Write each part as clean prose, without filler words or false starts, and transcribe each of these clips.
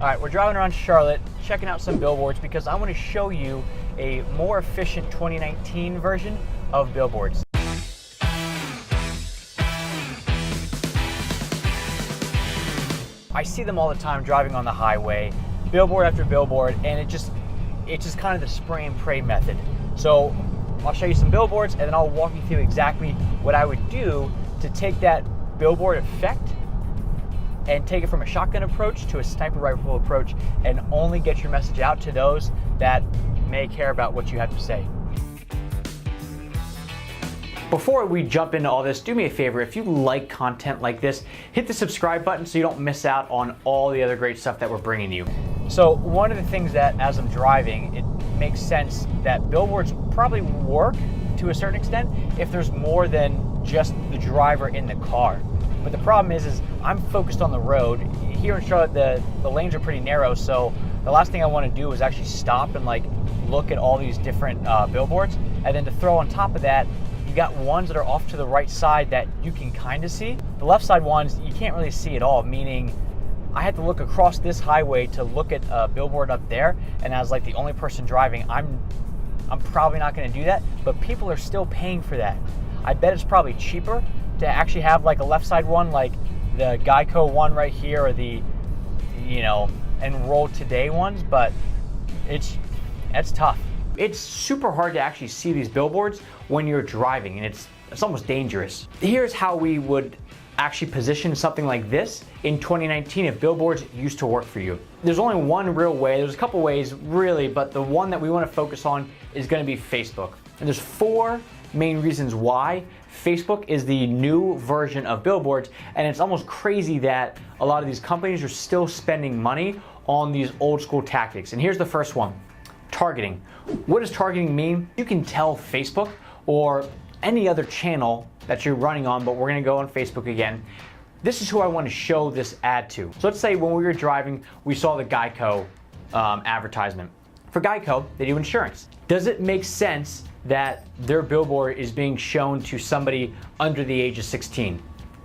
All right, we're driving around Charlotte, checking out some billboards because I want to show you a more efficient 2019 version of billboards. I see them all the time driving on the highway, billboard after billboard, and it's just kind of the spray and pray method. So I'll show you some billboards and then I'll walk you through exactly what I would do to take that billboard effect and take it from a shotgun approach to a sniper rifle approach and only get your message out to those that may care about what you have to say. Before we jump into all this, do me a favor, if you like content like this, hit the subscribe button so you don't miss out on all the other great stuff that we're bringing you. So one of the things that as I'm driving, it makes sense that billboards probably work to a certain extent if there's more than just the driver in the car. But the problem is I'm focused on the road. Here in Charlotte, the lanes are pretty narrow, so the last thing I want to do is actually stop and like look at all these different billboards. And then to throw on top of that, you got ones that are off to the right side that you can kind of see. The left side ones, you can't really see at all, meaning I had to look across this highway to look at a billboard up there, and as like the only person driving, I'm probably not going to do that, but people are still paying for that. I bet it's probably cheaper to actually have like a left side one, like the Geico one right here, or the, Enroll Today ones, but it's tough. It's super hard to actually see these billboards when you're driving, and it's almost dangerous. Here's how we would actually position something like this in 2019 if billboards used to work for you. There's only one real way. There's a couple ways really, but the one that we want to focus on is going to be Facebook. And there's 4 main reasons why Facebook is the new version of billboards, and it's almost crazy that a lot of these companies are still spending money on these old school tactics. And here's the first one: targeting. What does targeting mean? You can tell Facebook or any other channel that you're running on, but we're gonna go on Facebook again. This is who I want to show this ad to. So let's say when we were driving, we saw the Geico advertisement. For Geico, they do insurance. Does it make sense that their billboard is being shown to somebody under the age of 16?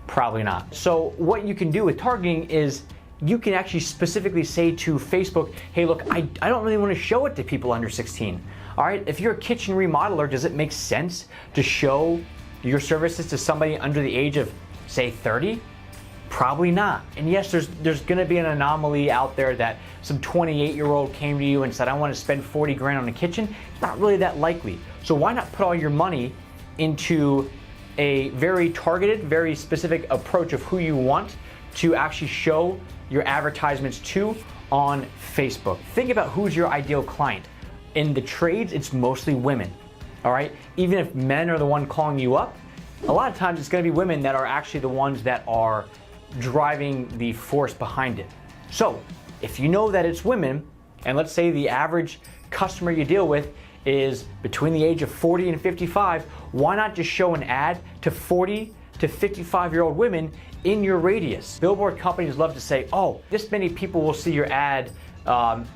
Probably not. So what you can do with targeting is you can actually specifically say to Facebook, hey look, I don't really want to show it to people under 16. All right, if you're a kitchen remodeler, does it make sense to show your services to somebody under the age of, say, 30? Probably not. And yes, there's gonna be an anomaly out there that some 28-year-old came to you and said, I want to spend 40 grand on a kitchen. It's not really that likely. So why not put all your money into a very targeted, very specific approach of who you want to actually show your advertisements to on Facebook. Think about who's your ideal client. In the trades, it's mostly women, all right? Even if men are the one calling you up, a lot of times it's gonna be women that are actually the ones that are driving the force behind it. So if you know that it's women, and let's say the average customer you deal with is between the age of 40 and 55, why not just show an ad to 40 to 55-year-old women in your radius? Billboard companies love to say, oh, this many people will see your ad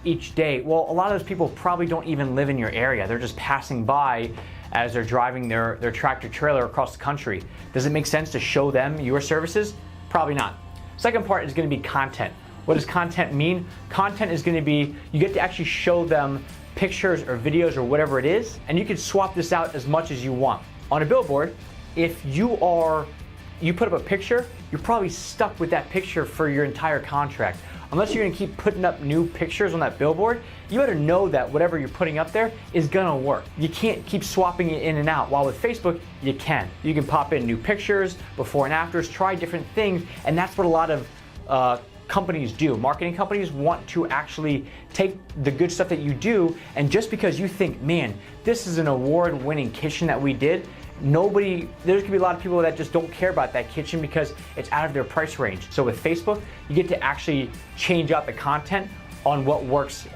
each day. Well, a lot of those people probably don't even live in your area. They're just passing by as they're driving their tractor trailer across the country. Does it make sense to show them your services? Probably not. Second part is going to be content. What does content mean? Content is going to be, you get to actually show them pictures or videos or whatever it is, and you can swap this out as much as you want. On a billboard, if you put up a picture, you're probably stuck with that picture for your entire contract. Unless you're gonna keep putting up new pictures on that billboard, you better know that whatever you're putting up there is gonna work. You can't keep swapping it in and out. While with Facebook, you can. You can pop in new pictures, before and afters, try different things, and that's what a lot of companies do. Marketing companies want to actually take the good stuff that you do, and just because you think, man, this is an award-winning kitchen that we did, there's gonna be a lot of people that just don't care about that kitchen because it's out of their price range. So with Facebook, you get to actually change out the content on what works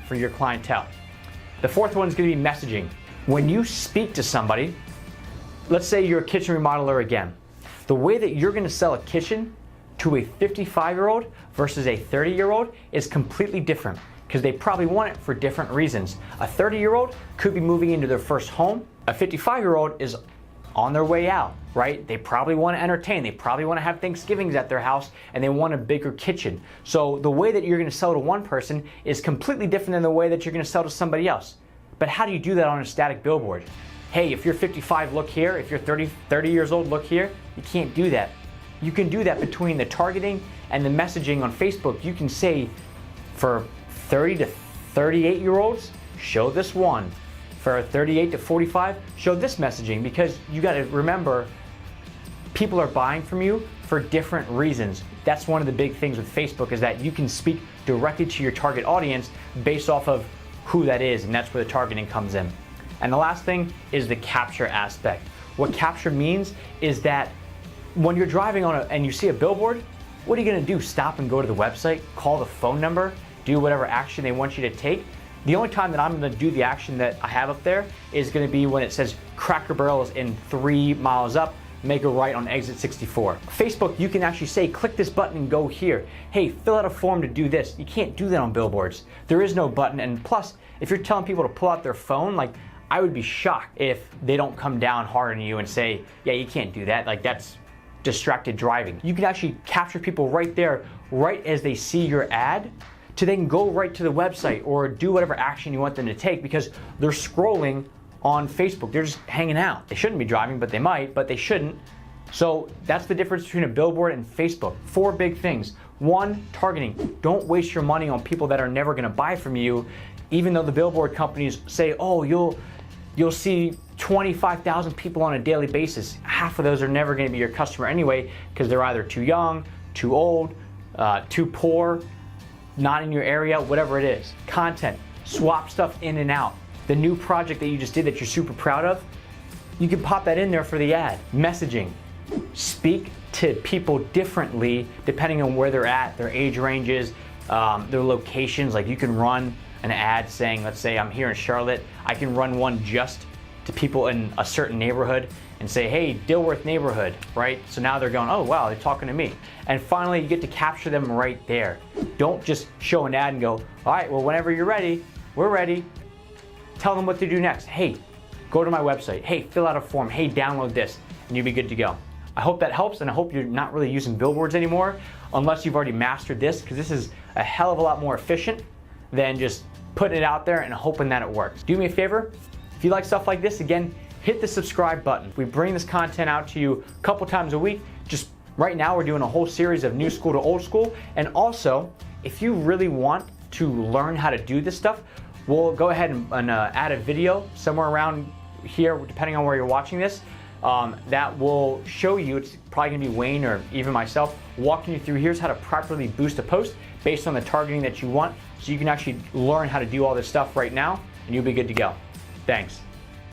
for your clientele. The fourth one is gonna be messaging. When you speak to somebody, let's say you're a kitchen remodeler again, the way that you're gonna sell a kitchen to a 55-year-old versus a 30-year-old is completely different because they probably want it for different reasons. A 30-year-old could be moving into their first home. A 55-year-old is on their way out, right? They probably want to entertain. They probably want to have Thanksgivings at their house and they want a bigger kitchen. So the way that you're going to sell to one person is completely different than the way that you're going to sell to somebody else. But how do you do that on a static billboard? Hey, if you're 55, look here. If you're 30 years old, look here. You can't do that. You can do that between the targeting and the messaging on Facebook. You can say for 30 to 38-year-olds, show this one. For 38 to 45, show this messaging, because you got to remember, people are buying from you for different reasons. That's one of the big things with Facebook, is that you can speak directly to your target audience based off of who that is, and that's where the targeting comes in. And the last thing is the capture aspect. What capture means is that when you're driving and you see a billboard, what are you going to do? Stop and go to the website, call the phone number, do whatever action they want you to take? The only time that I'm going to do the action that I have up there is going to be when it says Cracker Barrel is in 3 miles up, make a right on exit 64. Facebook, you can actually say, click this button and go here. Hey, fill out a form to do this. You can't do that on billboards. There is no button, and plus, if you're telling people to pull out their phone, like, I would be shocked if they don't come down hard on you and say, yeah, you can't do that. Like, that's distracted driving. You can actually capture people right there, right as they see your ad, to then go right to the website or do whatever action you want them to take, because they're scrolling on Facebook. They're just hanging out. They shouldn't be driving, but they might, but they shouldn't. So that's the difference between a billboard and Facebook. 4 big things. 1, targeting. Don't waste your money on people that are never gonna buy from you, even though the billboard companies say, oh, you'll see 25,000 people on a daily basis. Half of those are never gonna be your customer anyway, because they're either too young, too old, too poor, not in your area, whatever it is. Content, swap stuff in and out. The new project that you just did that you're super proud of, you can pop that in there for the ad. Messaging, speak to people differently depending on where they're at, their age ranges, their locations. Like, you can run an ad saying, let's say I'm here in Charlotte, I can run one just to people in a certain neighborhood and say, hey, Dilworth neighborhood, right? So now they're going, oh wow, they're talking to me. And finally, you get to capture them right there. Don't just show an ad and go, all right, well, whenever you're ready, we're ready. Tell them what to do next. Hey, go to my website. Hey, fill out a form. Hey, download this, and you'll be good to go. I hope that helps, and I hope you're not really using billboards anymore unless you've already mastered this, because this is a hell of a lot more efficient than just putting it out there and hoping that it works. Do me a favor, if you like stuff like this, again, hit the subscribe button. We bring this content out to you a couple times a week. Just right now, we're doing a whole series of new school to old school. And also, if you really want to learn how to do this stuff, we'll go ahead and add a video somewhere around here, depending on where you're watching this, that will show you, it's probably gonna be Wayne or even myself, walking you through, here's how to properly boost a post based on the targeting that you want, so you can actually learn how to do all this stuff right now, and you'll be good to go. Thanks.